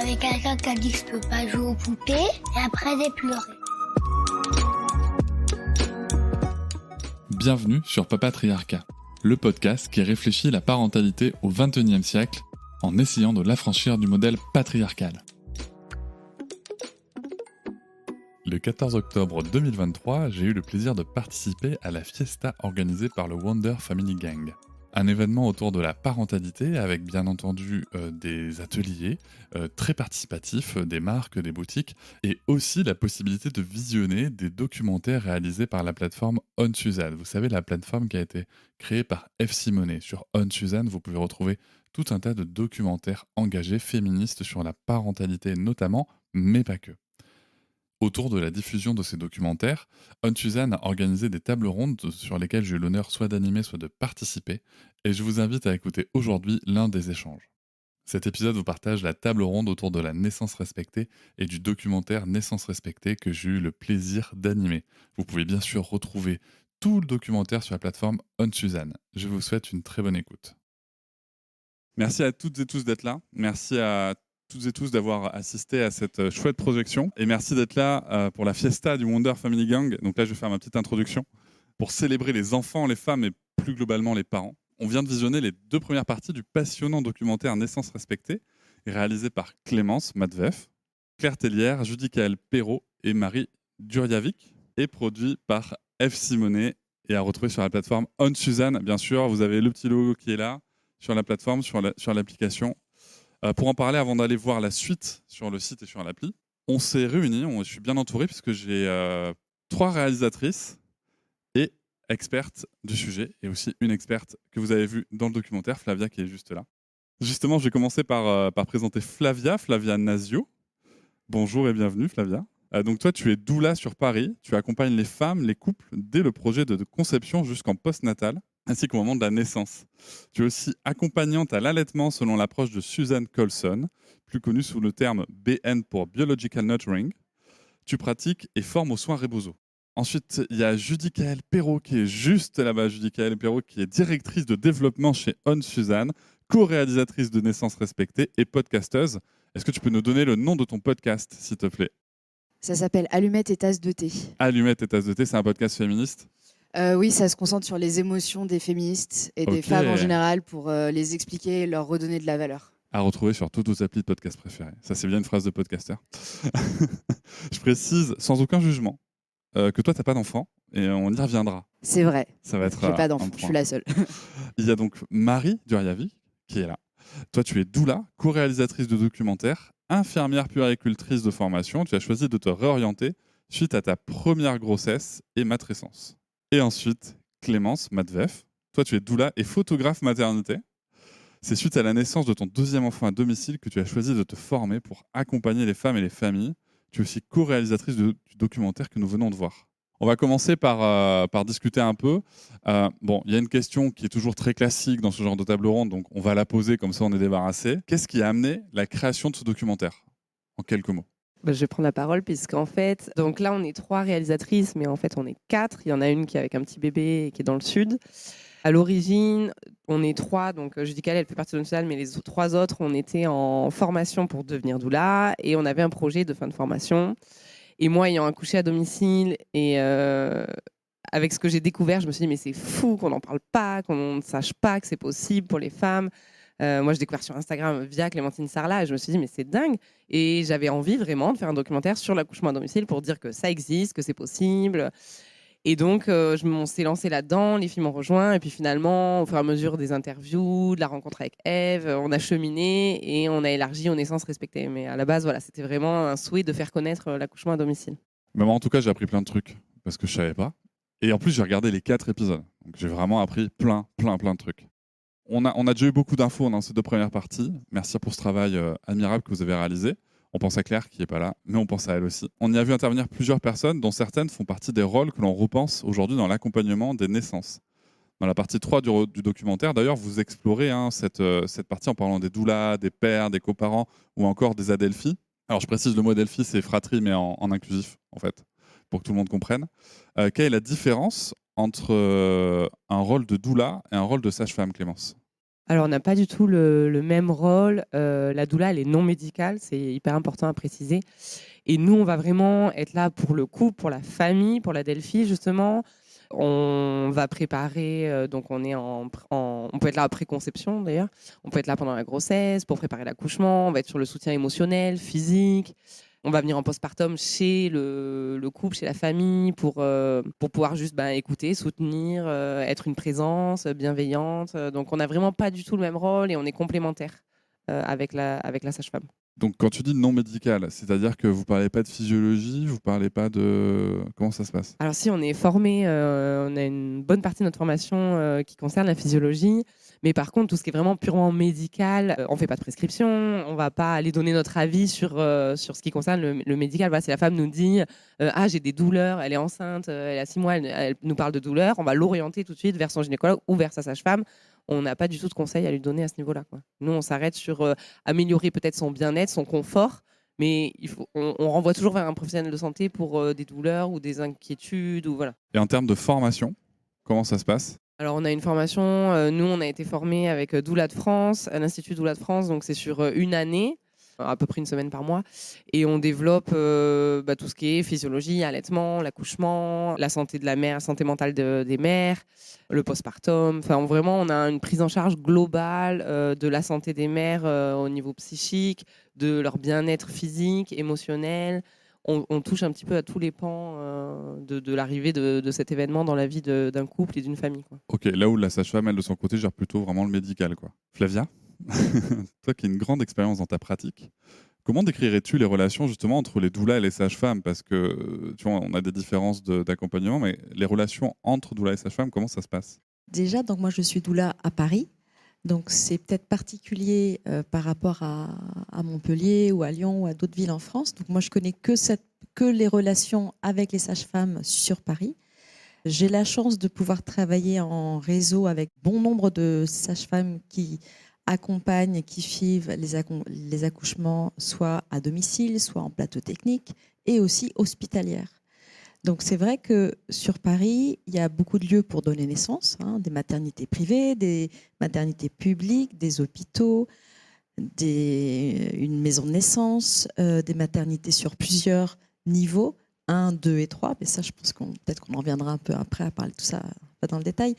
avait quelqu'un qui a dit que je peux pas jouer aux poupées et après j'ai pleuré. Bienvenue sur Papatriarcat, le podcast qui réfléchit la parentalité au XXIe siècle en essayant de l'affranchir du modèle patriarcal. Le 14 octobre 2023, j'ai eu le plaisir de participer à la fiesta organisée par le Wonder Family Gang. Un événement autour de la parentalité avec bien entendu des ateliers très participatifs, des marques, des boutiques et aussi la possibilité de visionner des documentaires réalisés par la plateforme OnSuzanne. Vous savez, la plateforme qui a été créée par F. Simonet. Sur OnSuzanne, vous pouvez retrouver tout un tas de documentaires engagés féministes sur la parentalité notamment, mais pas que. Autour de la diffusion de ces documentaires, OnSuzanne a organisé des tables rondes sur lesquelles j'ai eu l'honneur soit d'animer, soit de participer, et je vous invite à écouter aujourd'hui l'un des échanges. Cet épisode vous partage la table ronde autour de la naissance respectée et du documentaire Naissance respectée que j'ai eu le plaisir d'animer. Vous pouvez bien sûr retrouver tout le documentaire sur la plateforme OnSuzanne. Je vous souhaite une très bonne écoute. Merci à toutes et tous d'être là. Merci à toutes et tous d'avoir assisté à cette chouette projection. Et merci d'être là pour la fiesta du Wonder Family Gang. Donc là, je vais faire ma petite introduction pour célébrer les enfants, les femmes et plus globalement les parents. On vient de visionner les 2 premières parties du passionnant documentaire Naissance respectée, réalisé par Clémence Matveff, Claire Tellière, Judicaël Perrault et Marie Duriavic, et produit par F. Simonet et à retrouver sur la plateforme OnSuzanne. Bien sûr, vous avez le petit logo qui est là, sur la plateforme, sur l'application. Pour en parler, avant d'aller voir la suite sur le site et sur l'appli, on s'est réunis, je suis bien entouré puisque j'ai 3 réalisatrices et expertes du sujet, et aussi une experte que vous avez vue dans le documentaire, Flavia, qui est juste là. Justement, je vais commencer par présenter Flavia Nasio. Bonjour et bienvenue Flavia. Donc toi, tu es doula sur Paris, tu accompagnes les femmes, les couples dès le projet de conception jusqu'en postnatal, ainsi qu'au moment de la naissance. Tu es aussi accompagnante à l'allaitement selon l'approche de Suzanne Colson, plus connue sous le terme BN pour Biological Nurturing. Tu pratiques et formes aux soins Rebozo. Ensuite, il y a Judicaël Perrault qui est juste là-bas, Judicaël Perrault qui est directrice de développement chez OnSuzanne, co-réalisatrice de Naissance respectée et podcasteuse. Est-ce que tu peux nous donner le nom de ton podcast, s'il te plaît ? Ça s'appelle Allumettes et tasses de thé. Allumettes et tasses de thé, c'est un podcast féministe ? Oui, ça se concentre sur les émotions des féministes et des femmes en général pour les expliquer et leur redonner de la valeur. À retrouver sur toutes vos applis de podcast préférés. Ça, c'est bien une phrase de podcasteur. Je précise, sans aucun jugement, que toi, tu n'as pas d'enfant et on y reviendra. C'est vrai. Ça va être J'ai pas d'enfant, je suis la seule. Il y a donc Marie Duriavic qui est là. Toi, tu es doula, co-réalisatrice de documentaires, infirmière puéricultrice de formation. Tu as choisi de te réorienter suite à ta première grossesse et matrescence. Et ensuite, Clémence Matveff. Toi, tu es doula et photographe maternité. C'est suite à la naissance de ton 2e enfant à domicile que tu as choisi de te former pour accompagner les femmes et les familles. Tu es aussi co-réalisatrice du documentaire que nous venons de voir. On va commencer par discuter un peu. Il y a une question qui est toujours très classique dans ce genre de table ronde, donc on va la poser, comme ça on est débarrassé. Qu'est-ce qui a amené la création de ce documentaire ? En quelques mots. Je vais prendre la parole puisqu'en fait, donc là on est 3 réalisatrices, mais en fait on est 4. Il y en a une qui est avec un petit bébé et qui est dans le sud. À l'origine, on est 3, donc Judicaël, elle fait partie de l'ONSUSAN, mais les 3 autres, on était en formation pour devenir doula et on avait un projet de fin de formation. Et moi, ayant accouché à domicile et avec ce que j'ai découvert, je me suis dit mais c'est fou qu'on n'en parle pas, qu'on ne sache pas que c'est possible pour les femmes. Moi, j'ai découvert sur Instagram via Clémentine Sarlat et je me suis dit mais c'est dingue. Et j'avais envie vraiment de faire un documentaire sur l'accouchement à domicile pour dire que ça existe, que c'est possible. Et donc, on s'est lancé là-dedans, les filles m'ont rejoint. Et puis finalement, au fur et à mesure des interviews, de la rencontre avec Eve, on a cheminé et on a élargi aux naissances respectées. Mais à la base, voilà, c'était vraiment un souhait de faire connaître l'accouchement à domicile. Mais moi, en tout cas, j'ai appris plein de trucs parce que je ne savais pas. Et en plus, j'ai regardé les 4 épisodes. Donc, j'ai vraiment appris plein de trucs. On a déjà eu beaucoup d'infos dans ces 2 premières parties. Merci pour ce travail admirable que vous avez réalisé. On pense à Claire qui n'est pas là, mais on pense à elle aussi. On y a vu intervenir plusieurs personnes, dont certaines font partie des rôles que l'on repense aujourd'hui dans l'accompagnement des naissances. Dans la partie 3 du documentaire, d'ailleurs, vous explorez cette partie en parlant des doulas, des pères, des coparents ou encore des adelphi. Alors je précise, le mot adelphi, c'est fratrie, mais en inclusif, en fait, pour que tout le monde comprenne. Quelle est la différence entre un rôle de doula et un rôle de sage-femme, Clémence ? Alors, on n'a pas du tout le même rôle. La doula, elle est non médicale, c'est hyper important à préciser. Et nous, on va vraiment être là pour le couple, pour la famille, pour la Delphi, justement. On va préparer, donc on peut être là après conception d'ailleurs, on peut être là pendant la grossesse, pour préparer l'accouchement, on va être sur le soutien émotionnel, physique. On va venir en postpartum chez le couple, chez la famille, pour pouvoir juste écouter, soutenir, être une présence bienveillante. Donc, on n'a vraiment pas du tout le même rôle et on est complémentaires avec la sage-femme. Donc, quand tu dis non médical, c'est-à-dire que vous ne parlez pas de physiologie, vous ne parlez pas de... Comment ça se passe? Alors, si on est formé, on a une bonne partie de notre formation qui concerne la physiologie. Mais par contre, tout ce qui est vraiment purement médical, on ne fait pas de prescription, on ne va pas aller donner notre avis sur ce qui concerne le médical. Voilà, si la femme nous dit j'ai des douleurs, elle est enceinte, elle a 6 mois, elle nous parle de douleurs, on va l'orienter tout de suite vers son gynécologue ou vers sa sage-femme. On n'a pas du tout de conseils à lui donner à ce niveau-là, quoi. Nous, on s'arrête sur améliorer peut-être son bien-être, son confort, mais on renvoie toujours vers un professionnel de santé pour des douleurs ou des inquiétudes. Voilà. Et en termes de formation, comment ça se passe? Alors, on a une formation, nous, on a été formés avec Doula de France, à l'Institut Doula de France, donc c'est sur une année, à peu près une semaine par mois, et on développe tout ce qui est physiologie, allaitement, l'accouchement, la santé de la mère, la santé mentale des mères, le postpartum. Enfin, vraiment, on a une prise en charge globale de la santé des mères au niveau psychique, de leur bien-être physique, émotionnel. On touche un petit peu à tous les pans de l'arrivée de cet événement dans la vie d'un couple et d'une famille, quoi. Ok, là où la sage-femme, elle, de son côté, gère plutôt vraiment le médical, quoi. Flavia, toi qui as une grande expérience dans ta pratique, comment décrirais-tu les relations justement entre les doulas et les sages-femmes? Parce que, tu vois, on a des différences d'accompagnement, mais les relations entre doulas et sages-femmes, comment ça se passe? Déjà, donc moi je suis doula à Paris. Donc c'est peut-être particulier par rapport à Montpellier ou à Lyon ou à d'autres villes en France. Donc moi je connais que les relations avec les sages-femmes sur Paris. J'ai la chance de pouvoir travailler en réseau avec bon nombre de sages-femmes qui accompagnent, qui suivent les accouchements soit à domicile, soit en plateau technique et aussi hospitalière. Donc c'est vrai que sur Paris, il y a beaucoup de lieux pour donner naissance, des maternités privées, des maternités publiques, des hôpitaux, une maison de naissance, des maternités sur plusieurs niveaux, 1, 2 et 3. Mais ça, je pense peut-être qu'on en reviendra un peu après à parler de tout ça, pas dans le détail.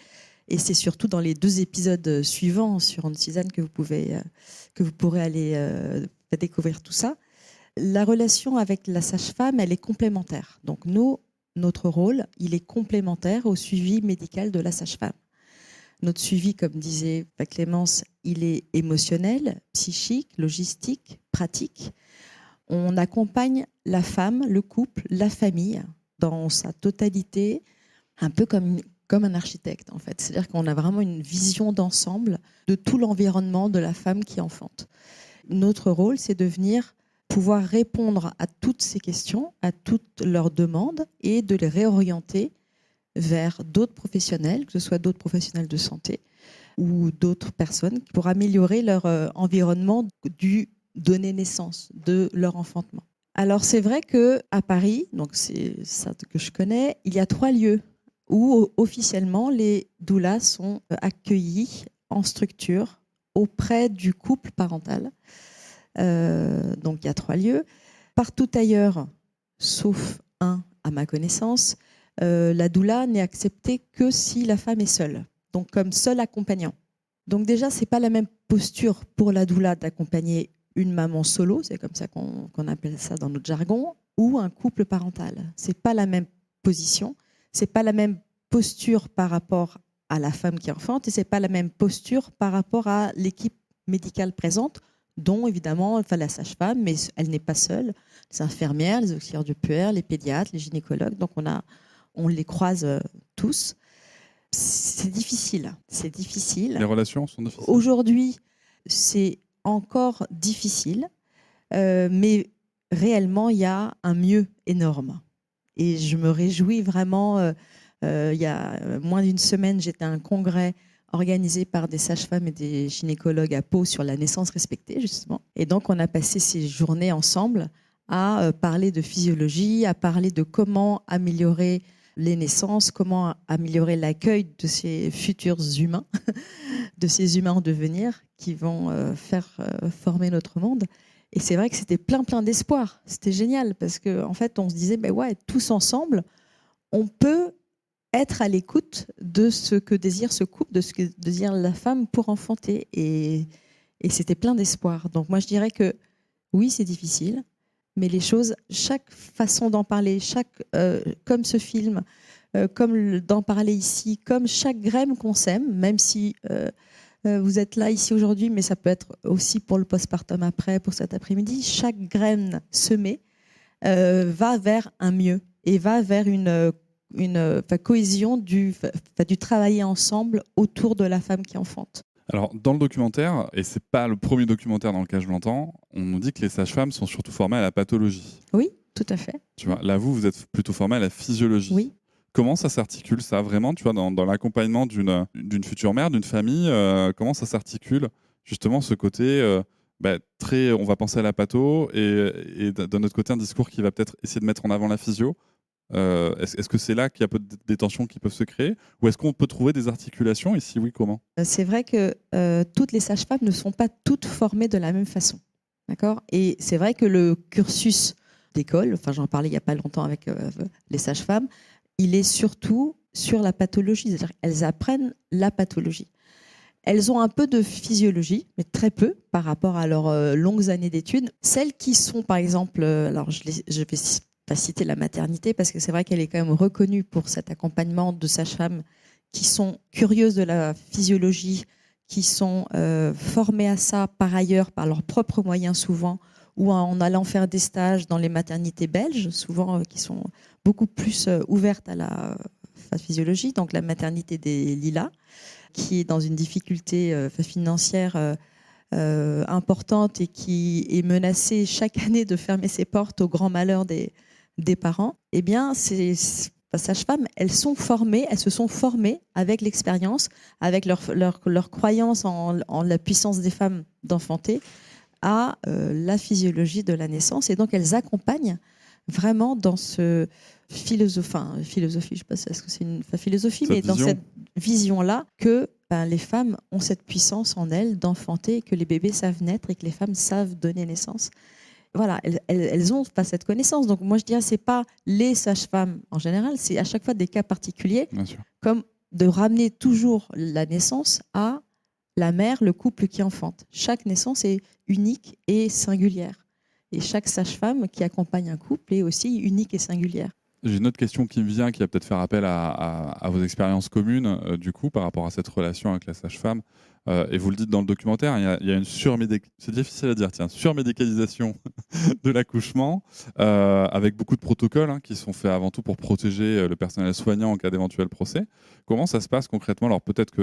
Et c'est surtout dans les 2 épisodes suivants sur On-Suzanne que vous pourrez aller découvrir tout ça. La relation avec la sage-femme, elle est complémentaire. Donc notre rôle, il est complémentaire au suivi médical de la sage-femme. Notre suivi, comme disait Clémence, il est émotionnel, psychique, logistique, pratique. On accompagne la femme, le couple, la famille dans sa totalité, un peu comme un architecte en fait. C'est-à-dire qu'on a vraiment une vision d'ensemble de tout l'environnement de la femme qui enfante. Notre rôle, c'est de venir pouvoir répondre à toutes ces questions, à toutes leurs demandes et de les réorienter vers d'autres professionnels, que ce soit d'autres professionnels de santé ou d'autres personnes pour améliorer leur environnement du donner naissance, de leur enfantement. Alors c'est vrai qu'à Paris, donc c'est ça que je connais, il y a 3 lieux où officiellement les doulas sont accueillis en structure auprès du couple parental. Donc il y a 3 lieux. Partout ailleurs, sauf un à ma connaissance, la doula n'est acceptée que si la femme est seule, donc comme seul accompagnant. Donc déjà, c'est pas la même posture pour la doula d'accompagner une maman solo, c'est comme ça qu'on appelle ça dans notre jargon, ou un couple parental. C'est pas la même position, c'est pas la même posture par rapport à la femme qui enfante, et c'est pas la même posture par rapport à l'équipe médicale présente, dont évidemment la sage-femme, mais elle n'est pas seule, les infirmières, les auxiliaires du puère, les pédiatres, les gynécologues, donc on les croise tous. C'est difficile, c'est difficile. Les relations sont difficiles. Aujourd'hui, c'est encore difficile, mais réellement, il y a un mieux énorme. Et je me réjouis vraiment. Il y a moins d'une semaine, j'étais à un congrès organisé par des sages-femmes et des gynécologues à Pau sur la naissance respectée, justement. Et donc, on a passé ces journées ensemble à parler de physiologie, à parler de comment améliorer les naissances, comment améliorer l'accueil de ces futurs humains, de ces humains en devenir qui vont faire former notre monde. Et c'est vrai que c'était plein d'espoir. C'était génial parce qu'en fait, on se disait, ouais, tous ensemble, on peut être à l'écoute de ce que désire ce couple, de ce que désire la femme pour enfanter. Et c'était plein d'espoir. Donc moi, je dirais que oui, c'est difficile, mais les choses, chaque façon d'en parler, comme ce film, comme d'en parler ici, comme chaque graine qu'on sème, même si vous êtes là ici aujourd'hui, mais ça peut être aussi pour le postpartum après, pour cet après-midi, chaque graine semée va vers un mieux et va vers une cohésion du travailler ensemble autour de la femme qui enfante. Alors, dans le documentaire, et c'est pas le premier documentaire dans lequel je l'entends, on nous dit que les sages-femmes sont surtout formées à la pathologie. Oui, tout à fait. Tu vois, là, vous êtes plutôt formés à la physiologie. Oui. Comment ça s'articule, ça, vraiment, tu vois, dans l'accompagnement d'une future mère, d'une famille, comment ça s'articule, justement, ce côté très, on va penser à la patho, et d'un autre côté, un discours qui va peut-être essayer de mettre en avant la physio. Est-ce que c'est là qu'il y a peu des tensions qui peuvent se créer, ou est-ce qu'on peut trouver des articulations, et si oui, comment? C'est vrai que toutes les sages-femmes ne sont pas toutes formées de la même façon. D'accord ? Et c'est vrai que le cursus d'école, j'en parlais il n'y a pas longtemps avec les sages-femmes, il est surtout sur la pathologie. C'est-à-dire qu'elles apprennent la pathologie. Elles ont un peu de physiologie, mais très peu par rapport à leurs longues années d'études. Celles qui sont, par exemple, alors je vais pas citer la maternité parce que c'est vrai qu'elle est quand même reconnue pour cet accompagnement de sages-femmes qui sont curieuses de la physiologie, qui sont formées à ça par ailleurs, par leurs propres moyens souvent, ou en allant faire des stages dans les maternités belges, souvent qui sont beaucoup plus ouvertes à la physiologie, donc la maternité des Lilas, qui est dans une difficulté financière importante et qui est menacée chaque année de fermer ses portes au grand malheur des parents. Eh bien, ces sages-femmes, elles se sont formées avec l'expérience, avec leur croyance en la puissance des femmes d'enfanter, à la physiologie de la naissance. Et donc, elles accompagnent vraiment dans ce philosophie, je ne sais pas si c'est une philosophie, mais dans cette vision-là que les femmes ont cette puissance en elles d'enfanter, que les bébés savent naître et que les femmes savent donner naissance. Voilà, elles ont pas cette connaissance. Donc moi, je dirais, c'est pas les sages-femmes en général, c'est à chaque fois des cas particuliers, comme de ramener toujours la naissance à la mère, le couple qui enfante. Chaque naissance est unique et singulière. Et chaque sage-femme qui accompagne un couple est aussi unique et singulière. J'ai une autre question qui me vient, qui va peut-être faire appel à vos expériences communes, du coup, par rapport à cette relation avec la sage-femme. Et vous le dites dans le documentaire, il y a une c'est difficile à dire, surmédicalisation de l'accouchement, avec beaucoup de protocoles qui sont faits avant tout pour protéger le personnel soignant en cas d'éventuel procès. Comment ça se passe concrètement? Alors peut-être que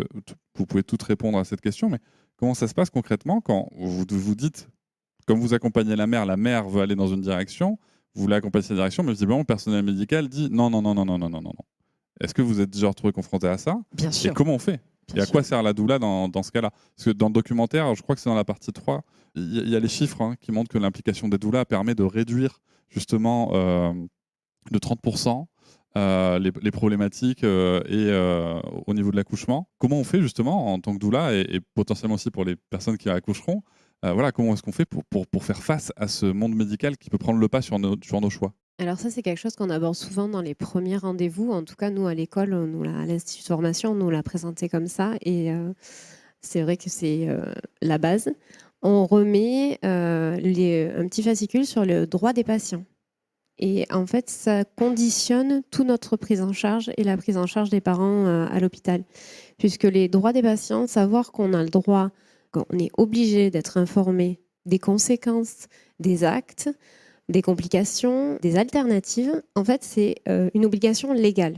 vous pouvez toutes répondre à cette question, mais comment ça se passe concrètement quand vous dites, comme vous accompagnez la mère veut aller dans une direction, vous voulez accompagner cette direction, mais visiblement le personnel médical dit non. Est-ce que vous êtes déjà retrouvé confronté à ça? Bien sûr. Et comment on fait? Et à quoi sert la doula dans ce cas-là? Parce que dans le documentaire, je crois que c'est dans la partie 3, il y a les chiffres qui montrent que l'implication des doulas permet de réduire justement de 30% les problématiques au niveau de l'accouchement. Comment on fait justement en tant que doula et potentiellement aussi pour les personnes qui accoucheront, comment est-ce qu'on fait pour faire face à ce monde médical qui peut prendre le pas sur nos choix? Alors ça, c'est quelque chose qu'on aborde souvent dans les premiers rendez-vous. En tout cas, nous, à l'école, à l'Institut de formation, on nous l'a présenté comme ça. Et c'est vrai que c'est la base. On remet un petit fascicule sur le droit des patients. Et en fait, ça conditionne toute notre prise en charge et la prise en charge des parents à l'hôpital. Puisque les droits des patients, savoir qu'on a le droit, qu'on est obligé d'être informé des conséquences des actes, des complications, des alternatives, en fait, c'est une obligation légale.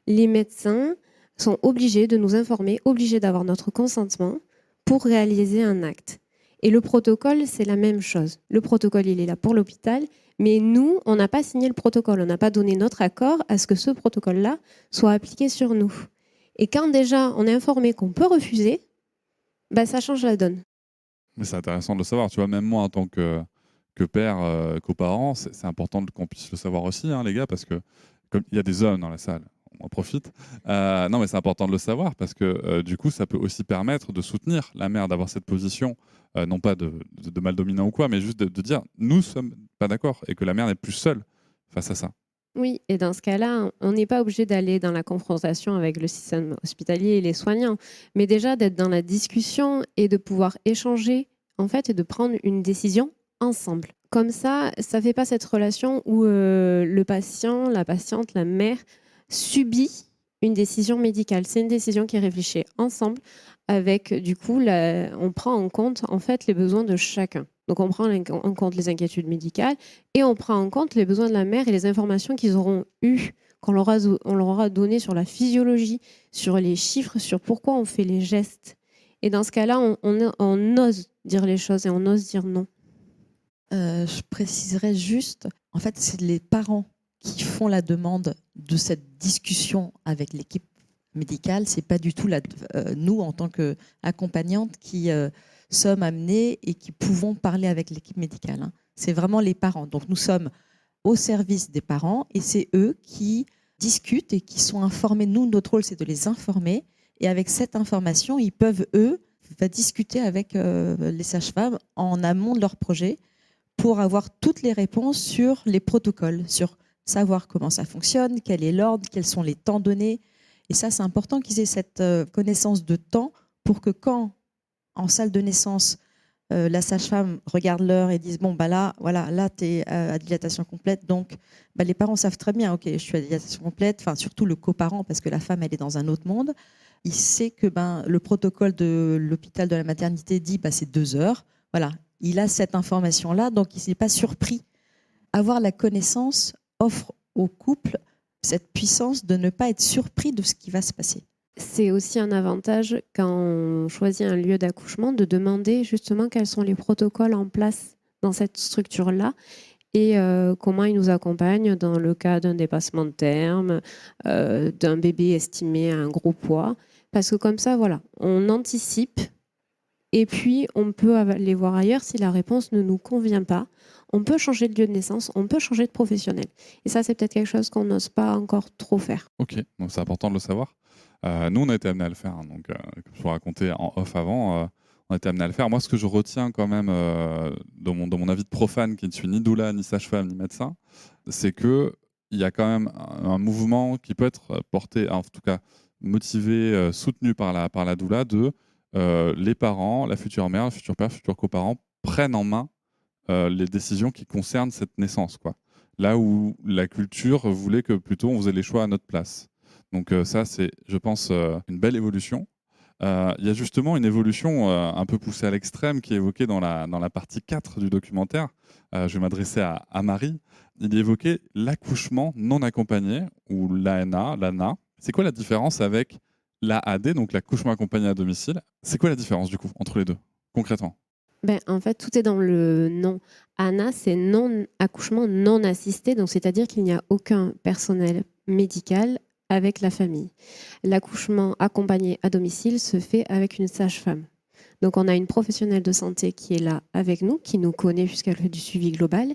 Les médecins sont obligés de nous informer, obligés d'avoir notre consentement pour réaliser un acte. Et le protocole, c'est la même chose. Le protocole, il est là pour l'hôpital, mais nous, on n'a pas signé le protocole, on n'a pas donné notre accord à ce que ce protocole-là soit appliqué sur nous. Et quand déjà on est informé qu'on peut refuser, ça change la donne. Mais c'est intéressant de le savoir. Tu vois, même moi, en tant que père, coparent, c'est important qu'on puisse le savoir aussi, les gars, parce que comme il y a des hommes dans la salle, on en profite. Non, mais c'est important de le savoir parce que du coup, ça peut aussi permettre de soutenir la mère, d'avoir cette position, non pas de mal dominant ou quoi, mais juste de dire nous sommes pas d'accord et que la mère n'est plus seule face à ça. Oui, et dans ce cas-là, on n'est pas obligé d'aller dans la confrontation avec le système hospitalier et les soignants, mais déjà d'être dans la discussion et de pouvoir échanger en fait et de prendre une décision ensemble. Comme ça ne fait pas cette relation où le patient, la patiente, la mère subit une décision médicale. C'est une décision qui est réfléchie ensemble avec, du coup, on prend en compte en fait les besoins de chacun. Donc on prend en compte les inquiétudes médicales et on prend en compte les besoins de la mère et les informations qu'ils auront eues, on leur aura donné sur la physiologie, sur les chiffres, sur pourquoi on fait les gestes. Et dans ce cas-là, on ose dire les choses et on ose dire non. Je préciserai juste, en fait, c'est les parents qui font la demande de cette discussion avec l'équipe médicale. C'est pas du tout nous, en tant qu'accompagnantes, qui sommes amenés et qui pouvons parler avec l'équipe médicale. Hein. C'est vraiment les parents. Donc nous sommes au service des parents et c'est eux qui discutent et qui sont informés. Nous, notre rôle, c'est de les informer. Et avec cette information, ils peuvent, eux, discuter avec les sages-femmes en amont de leur projet pour avoir toutes les réponses sur les protocoles, sur savoir comment ça fonctionne, quel est l'ordre, quels sont les temps donnés. Et ça, c'est important qu'ils aient cette connaissance de temps pour que quand, en salle de naissance, la sage-femme regarde l'heure et dise « bon, bah là, voilà, là tu es à dilatation complète », donc bah, les parents savent très bien « ok, je suis à dilatation complète », enfin surtout le coparent, parce que la femme, elle est dans un autre monde. Il sait que le protocole de l'hôpital de la maternité dit bah, c'est 2 heures. Voilà, il a cette information-là, donc il n'est pas surpris. Avoir la connaissance offre au couple cette puissance de ne pas être surpris de ce qui va se passer. C'est aussi un avantage quand on choisit un lieu d'accouchement de demander justement quels sont les protocoles en place dans cette structure-là et comment ils nous accompagnent dans le cas d'un dépassement de terme, d'un bébé estimé à un gros poids. Parce que comme ça, voilà, on anticipe et puis on peut aller voir ailleurs si la réponse ne nous convient pas. On peut changer de lieu de naissance, on peut changer de professionnel. Et ça, c'est peut-être quelque chose qu'on n'ose pas encore trop faire. Ok, donc c'est important de le savoir. Nous, on a été amenés à le faire. Hein, donc, comme je vous racontais en off avant, on a été amenés à le faire. Moi, ce que je retiens quand même dans mon avis de profane, qui ne suis ni doula, ni sage-femme, ni médecin, c'est qu'il y a quand même un mouvement qui peut être porté, en tout cas motivé, soutenu par la doula, de les parents, la future mère, le futur père, le futur coparent prennent en main les décisions qui concernent cette naissance, quoi. Là où la culture voulait que plutôt on faisait les choix à notre place. Donc ça, c'est, je pense, une belle évolution. Il y a justement une évolution un peu poussée à l'extrême qui est évoquée dans la partie 4 du documentaire. Je vais m'adresser à Marie. Il est évoqué l'accouchement non accompagné, ou l'ANA. C'est quoi la différence avec l'AAD, donc l'accouchement accompagné à domicile? C'est quoi la différence, du coup, entre les deux, concrètement? En fait, tout est dans le nom. ANA, c'est accouchement non assisté, donc c'est-à-dire qu'il n'y a aucun personnel médical avec la famille. L'accouchement accompagné à domicile se fait avec une sage-femme. Donc on a une professionnelle de santé qui est là avec nous, qui nous connaît puisqu'elle fait du suivi global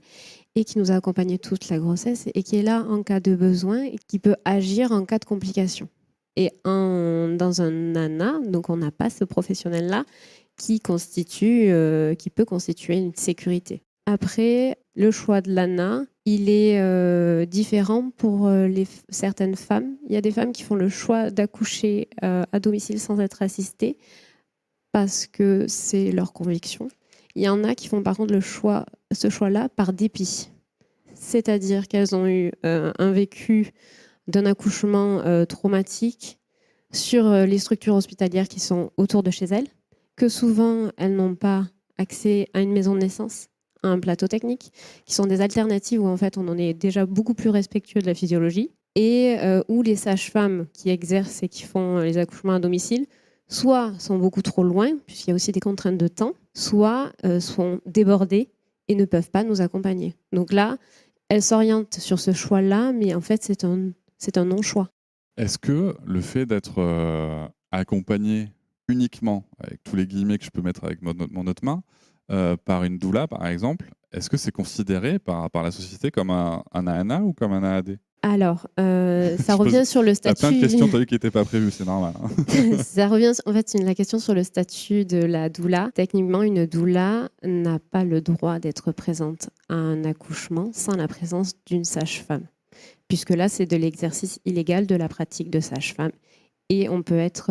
et qui nous a accompagnés toute la grossesse et qui est là en cas de besoin et qui peut agir en cas de complications. Et dans un ANA, donc on n'a pas ce professionnel-là qui peut constituer une sécurité. Après, le choix de l'ANA, il est différent pour certaines femmes. Il y a des femmes qui font le choix d'accoucher à domicile sans être assistées parce que c'est leur conviction. Il y en a qui font par contre ce choix-là par dépit. C'est-à-dire qu'elles ont eu un vécu d'un accouchement traumatique sur les structures hospitalières qui sont autour de chez elles, que souvent elles n'ont pas accès à une maison de naissance, à un plateau technique, qui sont des alternatives où en fait on en est déjà beaucoup plus respectueux de la physiologie et où les sages-femmes qui exercent et qui font les accouchements à domicile soit sont beaucoup trop loin, puisqu'il y a aussi des contraintes de temps, soit sont débordées et ne peuvent pas nous accompagner. Donc là, elles s'orientent sur ce choix-là, mais en fait c'est un non-choix. Est-ce que le fait d'être accompagné uniquement, avec tous les guillemets que je peux mettre avec mon autre main, par une doula, par exemple, est-ce que c'est considéré par la société comme un ANA ou comme un AAD? Alors, ça Je revient sur le T'as plein de statut. questions, t'as vu, qui n'étaient pas prévues, c'est normal. Hein. Ça revient en fait sur la question sur le statut de la doula. Techniquement, une doula n'a pas le droit d'être présente à un accouchement sans la présence d'une sage-femme, puisque là, c'est de l'exercice illégal de la pratique de sage-femme et on peut être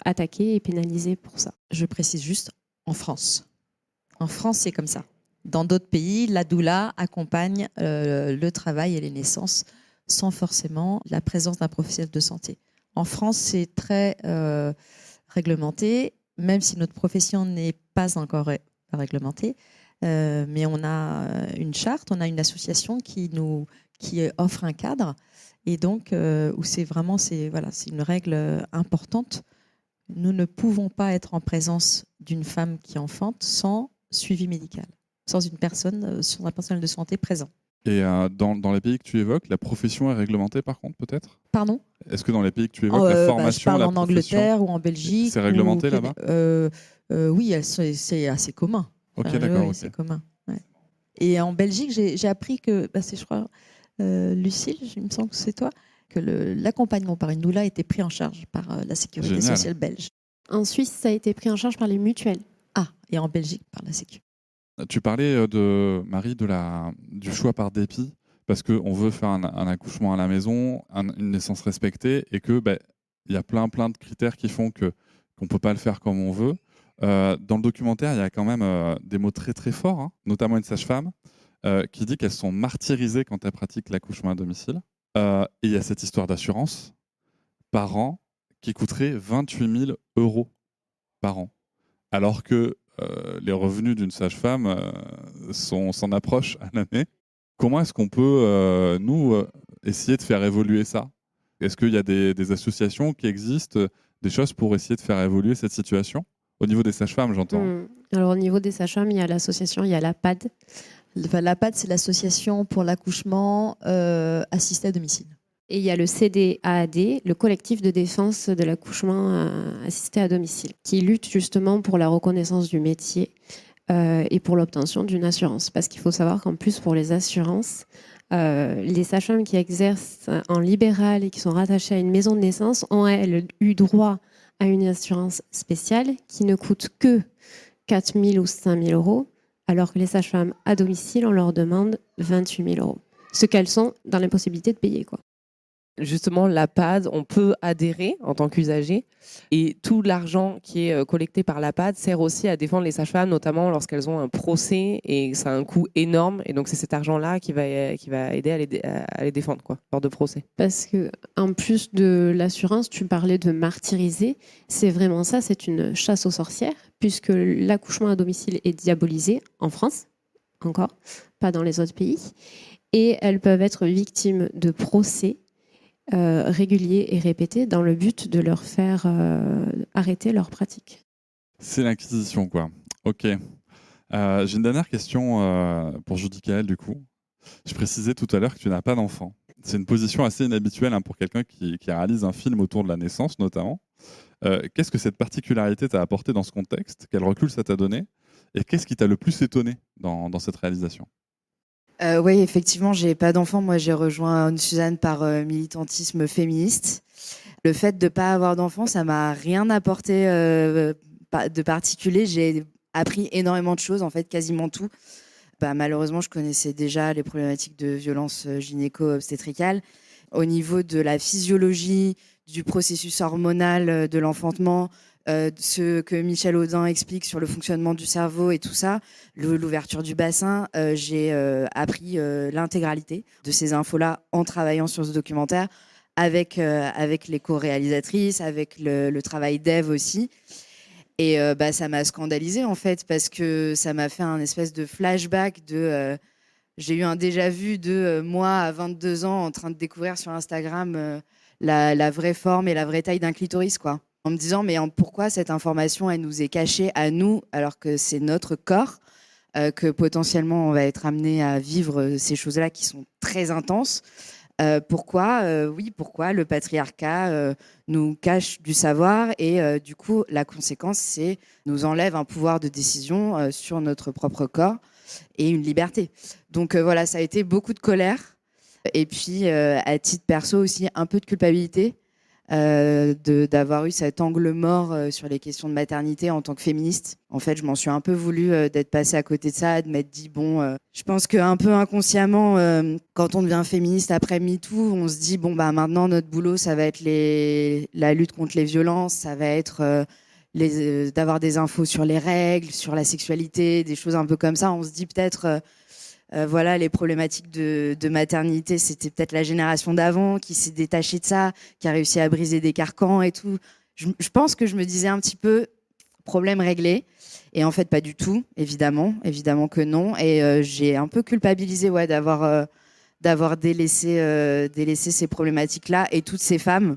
attaqué et pénalisé pour ça. Je précise juste, en France. En France, c'est comme ça. Dans d'autres pays, la doula accompagne le travail et les naissances sans forcément la présence d'un professionnel de santé. En France, c'est très réglementé, même si notre profession n'est pas encore réglementée. Mais on a une charte, on a une association qui offre un cadre, et donc où c'est une règle importante. Nous ne pouvons pas être en présence d'une femme qui enfante sans suivi médical, sans un personnel de santé présent. Et dans les pays que tu évoques, la profession est réglementée par contre, peut-être ? Pardon ? Est-ce que dans les pays que tu évoques, la formation, je parle la en profession, Angleterre ou en Belgique. c'est réglementé là-bas ? Oui, c'est assez commun. Ok, Enfin, d'accord. oui, Ok. c'est commun. Ouais. Et en Belgique, j'ai appris que, c'est, je crois, Lucille, il me semble que c'est toi, que l'accompagnement par une doula était pris en charge par la sécurité Génial. sociale belge. En Suisse, ça a été pris en charge par les mutuelles. Ah, et en Belgique, par la sécu. Tu parlais Marie, du choix par dépit, parce qu'on veut faire un accouchement à la maison, une naissance respectée, et que y a plein de critères qui font qu'on ne peut pas le faire comme on veut. Dans le documentaire, il y a quand même des mots très très forts, hein, notamment une sage-femme qui dit qu'elles sont martyrisées quand elles pratiquent l'accouchement à domicile. Et il y a cette histoire d'assurance par an qui coûterait 28 000 € par an, alors que les revenus d'une sage-femme s'en approchent à l'année. Comment est-ce qu'on peut, essayer de faire évoluer ça ? Est-ce qu'il y a des associations qui existent, des choses pour essayer de faire évoluer cette situation ? Au niveau des sages-femmes, j'entends. Alors, au niveau des sages-femmes, il y a l'association, il y a l'APAD. L'APAD, c'est l'association pour l'accouchement assisté à domicile. Et il y a le CDAAD, le collectif de défense de l'accouchement assisté à domicile, qui lutte justement pour la reconnaissance du métier et pour l'obtention d'une assurance. Parce qu'il faut savoir qu'en plus, pour les assurances, les sages-femmes qui exercent en libéral et qui sont rattachées à une maison de naissance ont, elles, eu droit à une assurance spéciale qui ne coûte que 4 000 ou 5 000 €, alors que les sages-femmes à domicile, on leur demande 28 000 €. Ce qu'elles sont dans l'impossibilité de payer, quoi. Justement, l'APAD, on peut adhérer en tant qu'usager, et tout l'argent qui est collecté par l'APAD sert aussi à défendre les sages-femmes, notamment lorsqu'elles ont un procès et ça a un coût énorme, et donc c'est cet argent-là qui va aider à les défendre, quoi, lors de procès. Parce que en plus de l'assurance, tu parlais de martyriser, c'est vraiment ça, c'est une chasse aux sorcières, puisque l'accouchement à domicile est diabolisé en France, encore, pas dans les autres pays, et elles peuvent être victimes de procès réguliers et répétés dans le but de leur faire arrêter leur pratique. C'est l'inquisition, quoi. Ok. J'ai une dernière question pour Judicaël, du coup. Je précisais tout à l'heure que tu n'as pas d'enfant. C'est une position assez inhabituelle, hein, pour quelqu'un qui réalise un film autour de la naissance, notamment. Qu'est-ce que cette particularité t'a apporté dans ce contexte ? Quel recul ça t'a donné ? Et qu'est-ce qui t'a le plus étonné dans cette réalisation ? Oui, effectivement, j'ai pas d'enfant. Moi, j'ai rejoint Suzanne par militantisme féministe. Le fait de pas avoir d'enfant, ça m'a rien apporté de particulier. J'ai appris énormément de choses, en fait, quasiment tout. Malheureusement, je connaissais déjà les problématiques de violence gynéco-obstétricale. Au niveau de la physiologie, du processus hormonal de l'enfantement, ce que Michel Audin explique sur le fonctionnement du cerveau et tout ça, l'ouverture du bassin, j'ai appris l'intégralité de ces infos-là en travaillant sur ce documentaire avec les co-réalisatrices, avec le travail d'Ève aussi. Et ça m'a scandalisée en fait, parce que ça m'a fait un espèce de flashback de... j'ai eu un déjà-vu de moi à 22 ans en train de découvrir sur Instagram la vraie forme et la vraie taille d'un clitoris, quoi. En me disant, mais pourquoi cette information, elle nous est cachée à nous, alors que c'est notre corps, que potentiellement on va être amené à vivre ces choses-là qui sont très intenses. Pourquoi le patriarcat nous cache du savoir et du coup, la conséquence, c'est nous enlève un pouvoir de décision sur notre propre corps et une liberté. Donc voilà, ça a été beaucoup de colère. Et puis, à titre perso aussi, un peu de culpabilité d'avoir eu cet angle mort sur les questions de maternité en tant que féministe. En fait, je m'en suis un peu voulu d'être passée à côté de ça, de m'être dit, bon, je pense qu'un peu inconsciemment, quand on devient féministe après MeToo, on se dit, bon, bah, maintenant, notre boulot, ça va être la lutte contre les violences, ça va être d'avoir des infos sur les règles, sur la sexualité, des choses un peu comme ça. On se dit peut-être... voilà, les problématiques de maternité, c'était peut-être la génération d'avant qui s'est détachée de ça, qui a réussi à briser des carcans et tout. Je pense que je me disais un petit peu problème réglé. Et en fait, pas du tout, évidemment que non. Et j'ai un peu culpabilisé d'avoir délaissé ces problématiques-là et toutes ces femmes.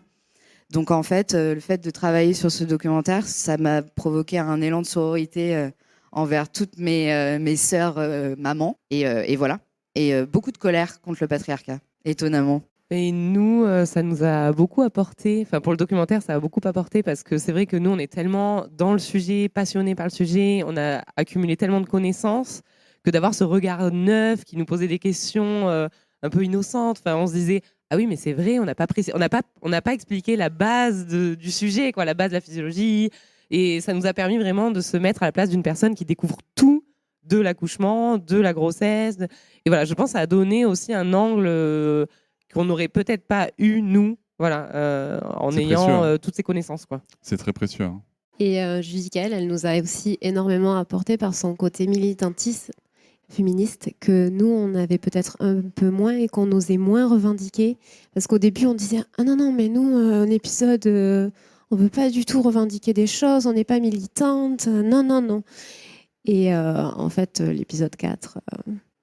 Donc en fait, le fait de travailler sur ce documentaire, ça m'a provoqué un élan de sororité envers toutes mes sœurs mamans. Et voilà. Et beaucoup de colère contre le patriarcat, étonnamment. Et nous, ça nous a beaucoup apporté. Enfin, pour le documentaire, ça a beaucoup apporté parce que c'est vrai que nous, on est tellement dans le sujet, passionnés par le sujet, on a accumulé tellement de connaissances que d'avoir ce regard neuf qui nous posait des questions un peu innocentes. Enfin, on se disait, ah oui, mais c'est vrai, on n'a pas expliqué la base du sujet, quoi, la base de la physiologie. Et ça nous a permis vraiment de se mettre à la place d'une personne qui découvre tout de l'accouchement, de la grossesse. Et voilà, je pense que ça a donné aussi un angle qu'on n'aurait peut-être pas eu, nous, voilà, en ayant toutes ces connaissances, quoi. C'est très précieux. Hein. Et Judy Kael, elle nous a aussi énormément apporté par son côté militantiste, féministe, que nous, on avait peut-être un peu moins et qu'on osait moins revendiquer. Parce qu'au début, on disait « Ah non, non, mais nous, un épisode, on ne veut pas du tout revendiquer des choses, on n'est pas militante, non, non, non. » Et en fait, l'épisode 4,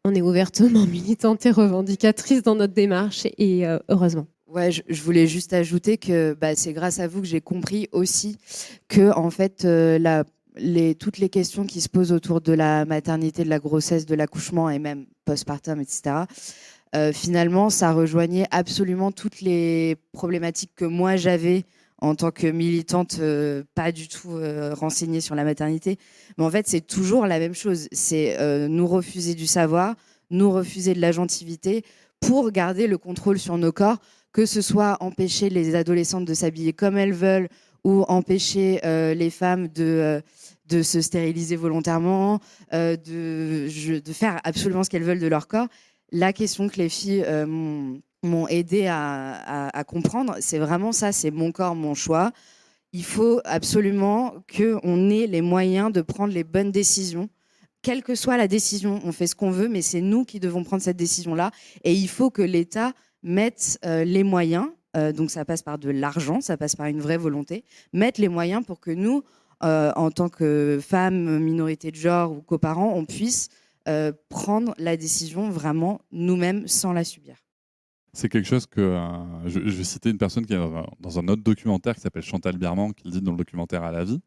on est ouvertement militante et revendicatrice dans notre démarche, et heureusement. Ouais, je voulais juste ajouter que c'est grâce à vous que j'ai compris aussi que en fait, toutes les questions qui se posent autour de la maternité, de la grossesse, de l'accouchement et même postpartum, etc., finalement, ça rejoignait absolument toutes les problématiques que moi j'avais en tant que militante pas du tout renseignée sur la maternité. Mais en fait, c'est toujours la même chose. C'est nous refuser du savoir, nous refuser de l'agentivité pour garder le contrôle sur nos corps, que ce soit empêcher les adolescentes de s'habiller comme elles veulent ou empêcher les femmes de se stériliser volontairement, de faire absolument ce qu'elles veulent de leur corps. La question que les filles m'ont aidé à comprendre, c'est vraiment ça, c'est mon corps, mon choix. Il faut absolument qu'on ait les moyens de prendre les bonnes décisions. Quelle que soit la décision, on fait ce qu'on veut, mais c'est nous qui devons prendre cette décision-là. Et il faut que l'État mette les moyens, donc ça passe par de l'argent, ça passe par une vraie volonté, mettre les moyens pour que nous, en tant que femmes, minorités de genre ou coparents, on puisse prendre la décision vraiment nous-mêmes sans la subir. C'est quelque chose que je vais citer une personne qui est dans un autre documentaire qui s'appelle Chantal Biermann, qui le dit dans le documentaire À la vie.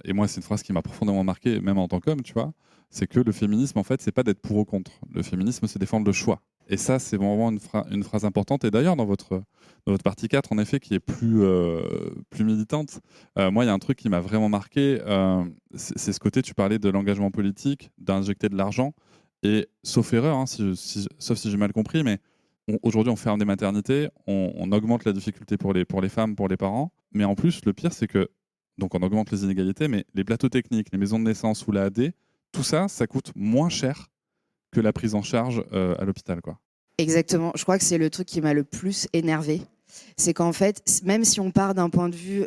Et moi, c'est une phrase qui m'a profondément marqué, même en tant qu'homme, tu vois. C'est que le féminisme, en fait, c'est pas d'être pour ou contre. Le féminisme, c'est défendre le choix. Et ça, c'est vraiment une phrase importante. Et d'ailleurs, dans votre partie 4, en effet, qui est plus militante, moi, il y a un truc qui m'a vraiment marqué. C'est ce côté, tu parlais de l'engagement politique, d'injecter de l'argent. Et sauf erreur, hein, sauf si j'ai mal compris, mais aujourd'hui, on ferme des maternités, on augmente la difficulté pour les femmes, pour les parents. Mais en plus, le pire, c'est que donc on augmente les inégalités, mais les plateaux techniques, les maisons de naissance ou la AD, tout ça, ça coûte moins cher que la prise en charge à l'hôpital, quoi. Exactement. Je crois que c'est le truc qui m'a le plus énervée. C'est qu'en fait, même si on part d'un point de vue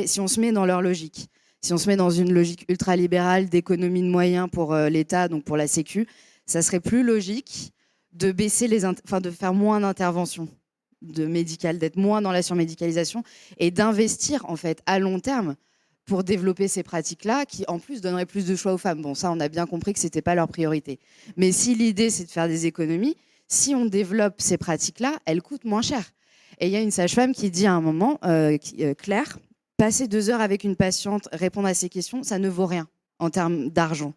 si on se met dans leur logique, si on se met dans une logique ultralibérale d'économie de moyens pour l'État, donc pour la Sécu, ça serait plus logique de baisser de faire moins d'interventions médicales, d'être moins dans la surmédicalisation et d'investir en fait à long terme pour développer ces pratiques-là qui en plus donneraient plus de choix aux femmes. Bon, ça on a bien compris que c'était pas leur priorité. Mais si l'idée c'est de faire des économies, si on développe ces pratiques-là, elles coûtent moins cher. Et il y a une sage-femme qui dit à un moment, Claire, passer 2 heures avec une patiente, répondre à ses questions, ça ne vaut rien en termes d'argent.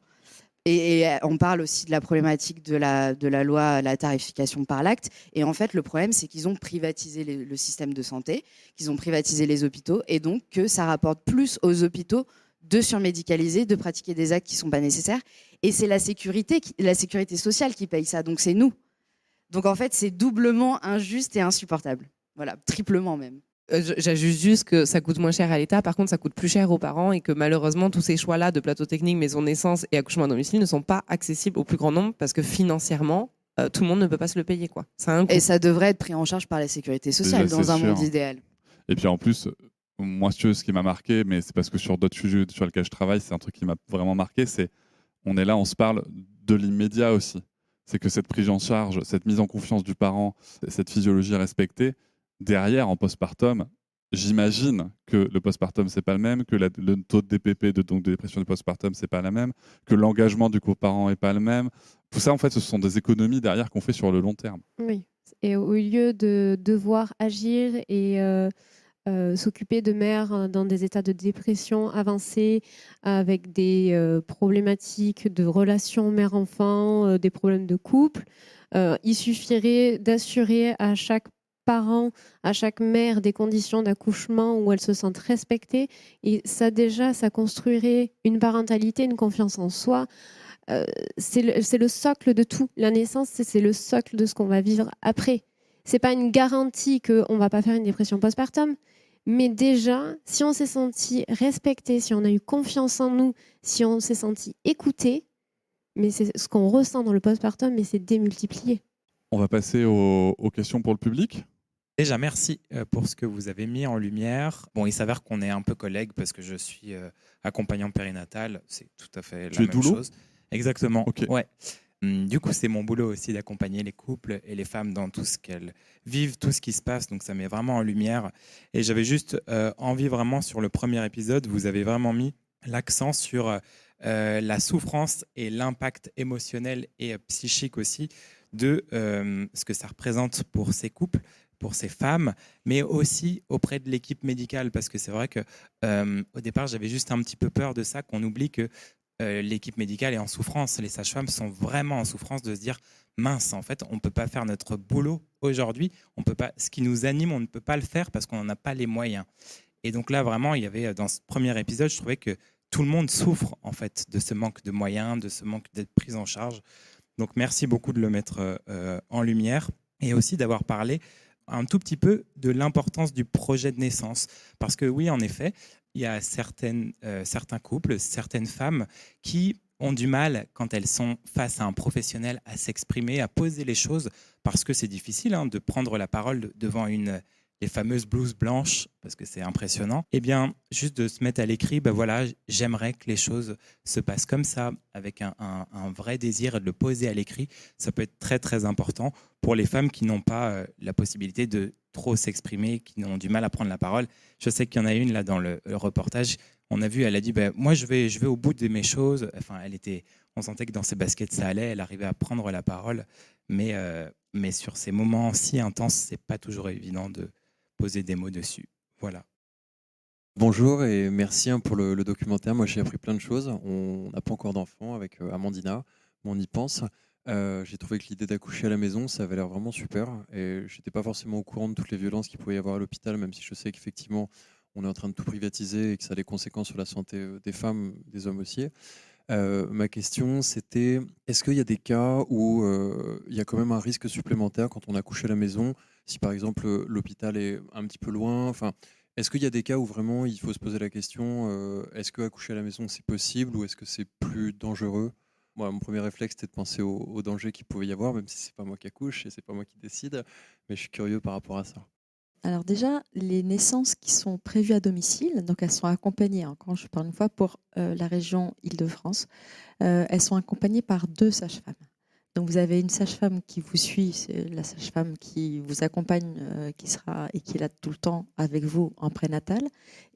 Et on parle aussi de la problématique de la loi, la tarification par l'acte. Et en fait, le problème, c'est qu'ils ont privatisé le système de santé, qu'ils ont privatisé les hôpitaux, et donc que ça rapporte plus aux hôpitaux de surmédicaliser, de pratiquer des actes qui ne sont pas nécessaires. Et c'est la sécurité sociale qui paye ça, donc c'est nous. Donc en fait, c'est doublement injuste et insupportable. Voilà, triplement même. J'ajuste juste que ça coûte moins cher à l'État, par contre ça coûte plus cher aux parents et que malheureusement tous ces choix-là de plateau technique, maison de naissance et accouchement à domicile ne sont pas accessibles au plus grand nombre parce que financièrement, tout le monde ne peut pas se le payer, quoi. Ça a un coût. Et ça devrait être pris en charge par la sécurité sociale Déjà, dans c'est un sûr. monde idéal. Et puis en plus, moi, ce qui m'a marqué, mais c'est parce que sur d'autres sujets sur lesquels je travaille, c'est un truc qui m'a vraiment marqué, c'est on est là, on se parle de l'immédiat aussi. C'est que cette prise en charge, cette mise en confiance du parent, cette physiologie respectée, derrière, en postpartum, j'imagine que le postpartum, c'est pas le même, que le taux de DPP, donc de dépression du postpartum, c'est pas la même, que l'engagement du coparent est pas le même. Tout ça, en fait, ce sont des économies derrière qu'on fait sur le long terme. Oui. Et au lieu de devoir agir et s'occuper de mères dans des états de dépression avancée, avec des problématiques de relations mère-enfant, des problèmes de couple, il suffirait d'assurer à chaque parent, à chaque mère des conditions d'accouchement où elles se sentent respectées. Et ça déjà, ça construirait une parentalité, une confiance en soi. C'est le socle de tout. La naissance, c'est le socle de ce qu'on va vivre après. C'est pas une garantie qu'on va pas faire une dépression postpartum, mais déjà, si on s'est senti respecté, si on a eu confiance en nous, si on s'est senti écouté, mais c'est ce qu'on ressent dans le postpartum, mais c'est démultiplié. On va passer aux questions pour le public. Déjà, merci pour ce que vous avez mis en lumière. Bon, il s'avère qu'on est un peu collègues parce que je suis accompagnant périnatal. C'est tout à fait Tu la es même doulot chose. Exactement. Ok. Ouais. Du coup, c'est mon boulot aussi d'accompagner les couples et les femmes dans tout ce qu'elles vivent, tout ce qui se passe. Donc, ça met vraiment en lumière. Et j'avais juste envie vraiment sur le premier épisode, vous avez vraiment mis l'accent sur la souffrance et l'impact émotionnel et psychique aussi de ce que ça représente pour ces couples, pour ces femmes, mais aussi auprès de l'équipe médicale. Parce que c'est vrai que au départ, j'avais juste un petit peu peur de ça, qu'on oublie que l'équipe médicale est en souffrance. Les sages-femmes sont vraiment en souffrance de se dire mince, en fait, on ne peut pas faire notre boulot aujourd'hui. On peut pas, ce qui nous anime, on ne peut pas le faire parce qu'on n'en a pas les moyens. Et donc là, vraiment, il y avait dans ce premier épisode, je trouvais que tout le monde souffre en fait de ce manque de moyens, de ce manque d'être pris en charge. Donc merci beaucoup de le mettre en lumière et aussi d'avoir parlé un tout petit peu de l'importance du projet de naissance. Parce que oui, en effet, il y a certains couples, certaines femmes qui ont du mal, quand elles sont face à un professionnel, à s'exprimer, à poser les choses, parce que c'est difficile de prendre la parole devant les fameuses blouses blanches, parce que c'est impressionnant. Eh bien, juste de se mettre à l'écrit, ben voilà, j'aimerais que les choses se passent comme ça, avec un vrai désir, et de le poser à l'écrit. Ça peut être très, très important pour les femmes qui n'ont pas la possibilité de trop s'exprimer, qui ont du mal à prendre la parole. Je sais qu'il y en a une là dans le reportage. On a vu, elle a dit moi je vais au bout de mes choses. Enfin, on sentait que dans ses baskets ça allait. Elle arrivait à prendre la parole, mais sur ces moments si intenses, c'est pas toujours évident de poser des mots dessus. Voilà. Bonjour et merci pour le documentaire. Moi, j'ai appris plein de choses. On n'a pas encore d'enfants avec Amandina, mais on y pense. J'ai trouvé que l'idée d'accoucher à la maison, ça avait l'air vraiment super. Et je n'étais pas forcément au courant de toutes les violences qu'il pouvait y avoir à l'hôpital, même si je sais qu'effectivement, on est en train de tout privatiser et que ça a des conséquences sur la santé des femmes, des hommes aussi. Ma question, c'était, est-ce qu'il y a des cas où il y a quand même un risque supplémentaire quand on accouche à la maison, si par exemple l'hôpital est un petit peu loin, est-ce qu'il y a des cas où vraiment il faut se poser la question, est-ce que accoucher à la maison c'est possible ou est-ce que c'est plus dangereux? Moi, mon premier réflexe c'était de penser au danger qu'il pouvait y avoir, même si c'est pas moi qui accouche et c'est pas moi qui décide, mais je suis curieux par rapport à ça. Alors déjà, les naissances qui sont prévues à domicile, donc elles sont accompagnées, quand je parle une fois pour la région Île-de-France, elles sont accompagnées par 2 sages-femmes. Donc vous avez une sage-femme qui vous suit, c'est la sage-femme qui vous accompagne, qui est là tout le temps avec vous en prénatal,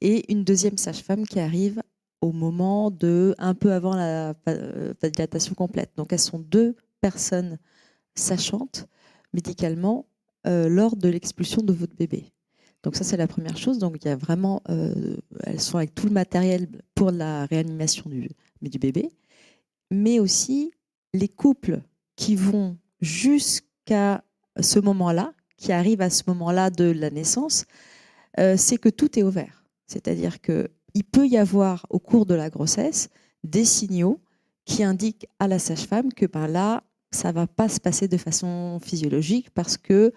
et une deuxième sage-femme qui arrive au moment un peu avant la dilatation complète. Donc elles sont 2 personnes sachantes médicalement lors de l'expulsion de votre bébé. Donc ça, c'est la première chose. Donc il y a vraiment, elles sont avec tout le matériel pour la réanimation du bébé, mais aussi les couples qui vont jusqu'à ce moment-là, qui arrivent à ce moment-là de la naissance, c'est que tout est ouvert. C'est-à-dire qu'il peut y avoir au cours de la grossesse des signaux qui indiquent à la sage-femme que là, ça va pas se passer de façon physiologique parce que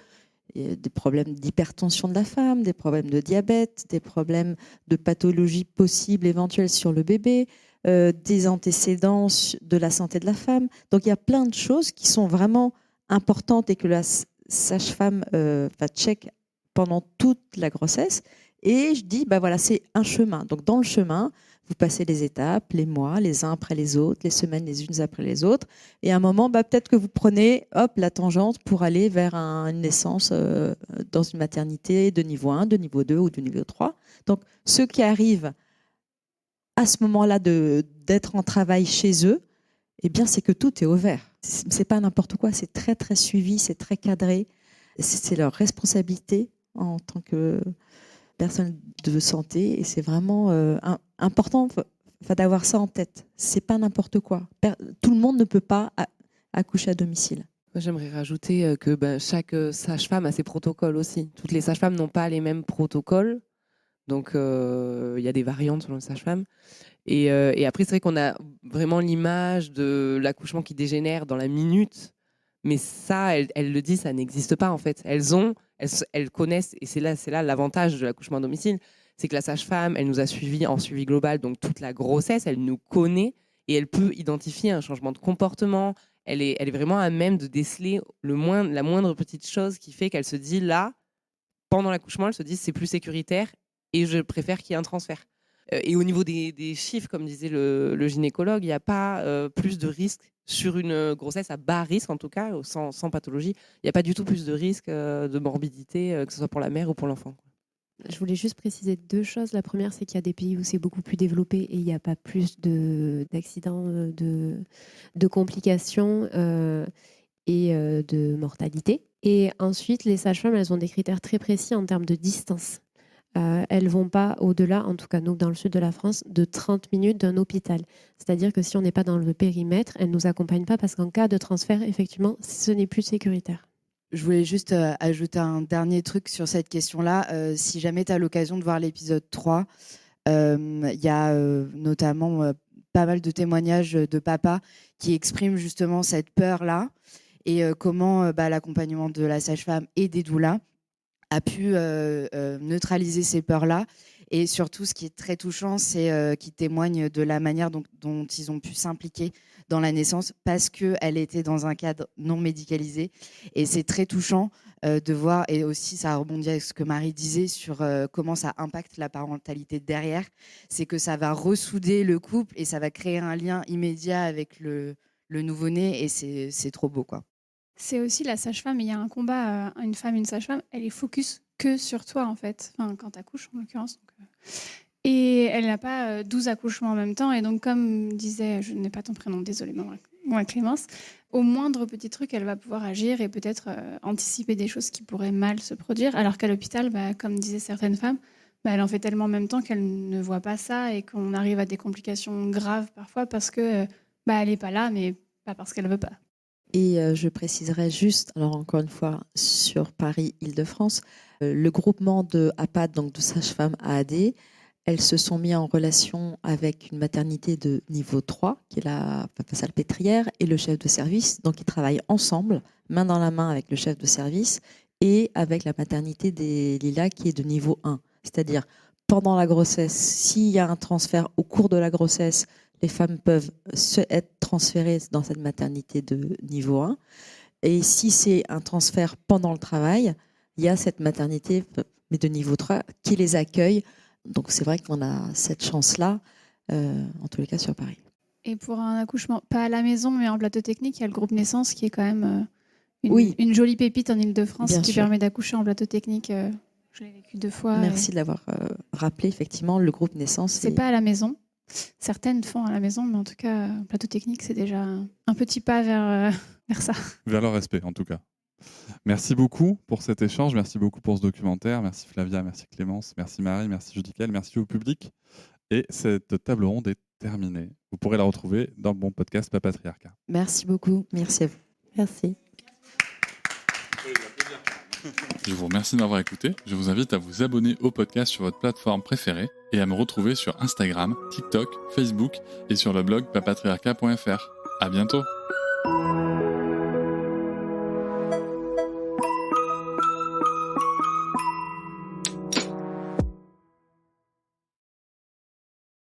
il y a des problèmes d'hypertension de la femme, des problèmes de diabète, des problèmes de pathologie possibles, éventuelles sur le bébé, des antécédents de la santé de la femme. Donc il y a plein de choses qui sont vraiment importantes et que la sage-femme va check pendant toute la grossesse. Et je dis, bah voilà, c'est un chemin. Donc dans le chemin, vous passez les étapes, les mois, les uns après les autres, les semaines les unes après les autres. Et à un moment, bah, peut-être que vous prenez la tangente pour aller vers une naissance dans une maternité de niveau 1, de niveau 2 ou de niveau 3. Donc ceux qui arrivent à ce moment-là d'être en travail chez eux, eh bien, c'est que tout est au vert. C'est pas n'importe quoi, c'est très très suivi, c'est très cadré. C'est leur responsabilité en tant que personne de santé et c'est vraiment important d'avoir ça en tête. C'est pas n'importe quoi. Tout le monde ne peut pas accoucher à domicile. Moi, j'aimerais rajouter que chaque sage-femme a ses protocoles aussi. Toutes les sages-femmes n'ont pas les mêmes protocoles. Donc, il y a des variantes selon les sages-femmes. Et après, c'est vrai qu'on a vraiment l'image de l'accouchement qui dégénère dans la minute. Mais ça, elles le disent, ça n'existe pas en fait. Elles connaissent, et c'est là l'avantage de l'accouchement à domicile, c'est que la sage-femme, elle nous a suivis en suivi global, donc toute la grossesse, elle nous connaît et elle peut identifier un changement de comportement. Elle est vraiment à même de déceler la moindre petite chose qui fait qu'elle se dit là, pendant l'accouchement, elle se dit c'est plus sécuritaire et je préfère qu'il y ait un transfert. Et au niveau des chiffres, comme disait le gynécologue, il n'y a pas plus de risques sur une grossesse à bas risque, en tout cas, sans pathologie. Il n'y a pas du tout plus de risque de morbidité, que ce soit pour la mère ou pour l'enfant. Je voulais juste préciser 2 choses. La première, c'est qu'il y a des pays où c'est beaucoup plus développé et il n'y a pas plus d'accidents, de complications et de mortalité. Et ensuite, les sages-femmes, elles ont des critères très précis en termes de distance. Elles ne vont pas au-delà, en tout cas nous dans le sud de la France, de 30 minutes d'un hôpital. C'est-à-dire que si on n'est pas dans le périmètre, elles ne nous accompagnent pas parce qu'en cas de transfert, effectivement, ce n'est plus sécuritaire. Je voulais juste ajouter un dernier truc sur cette question-là. Si jamais tu as l'occasion de voir l'épisode 3, il y a notamment pas mal de témoignages de papas qui expriment justement cette peur-là et comment l'accompagnement de la sage-femme et des doulas a pu neutraliser ces peurs-là. Et surtout, ce qui est très touchant, c'est qu'ils témoignent de la manière dont ils ont pu s'impliquer dans la naissance parce qu'elle était dans un cadre non médicalisé. Et c'est très touchant de voir, et aussi ça rebondit avec ce que Marie disait sur comment ça impacte la parentalité derrière, c'est que ça va ressouder le couple et ça va créer un lien immédiat avec le nouveau-né et c'est trop beau, quoi. C'est aussi la sage-femme, il y a un combat, une femme, une sage-femme, elle est focus que sur toi en fait, enfin, quand tu accouches en l'occurrence. Et elle n'a pas 12 accouchements en même temps. Et donc, comme disait, je n'ai pas ton prénom, désolée, moi Clémence, au moindre petit truc, elle va pouvoir agir et peut-être anticiper des choses qui pourraient mal se produire. Alors qu'à l'hôpital, comme disaient certaines femmes, elle en fait tellement en même temps qu'elle ne voit pas ça et qu'on arrive à des complications graves parfois parce que elle n'est pas là, mais pas parce qu'elle ne veut pas. Et je préciserai juste, alors encore une fois, sur Paris-Île-de-France, le groupement de APAD, donc de sages-femmes AAD, elles se sont mises en relation avec une maternité de niveau 3, qui est la salpêtrière, et le chef de service. Donc ils travaillent ensemble, main dans la main avec le chef de service et avec la maternité des Lilas, qui est de niveau 1. C'est-à-dire, pendant la grossesse, s'il y a un transfert au cours de la grossesse, les femmes peuvent être transférées dans cette maternité de niveau 1. Et si c'est un transfert pendant le travail, il y a cette maternité, mais de niveau 3, qui les accueille. Donc c'est vrai qu'on a cette chance-là, en tous les cas sur Paris. Et pour un accouchement, pas à la maison, mais en plateau technique, il y a le groupe Naissance qui est quand même une jolie pépite en Ile-de-France qui permet d'accoucher en plateau technique. Je l'ai vécu 2 fois. Merci de l'avoir rappelé, effectivement, le groupe Naissance. C'est pas à la maison. Certaines font à la maison, mais en tout cas, plateau technique, c'est déjà un petit pas vers ça. Vers le respect, en tout cas. Merci beaucoup pour cet échange, merci beaucoup pour ce documentaire. Merci Flavia, merci Clémence, merci Marie, merci Judicaël, merci au public. Et cette table ronde est terminée. Vous pourrez la retrouver dans le bon podcast Papatriarcat. Merci beaucoup. Merci à vous. Merci. Je vous remercie d'avoir écouté. Je vous invite à vous abonner au podcast sur votre plateforme préférée et à me retrouver sur Instagram, TikTok, Facebook et sur le blog papatriarcat.fr. À bientôt.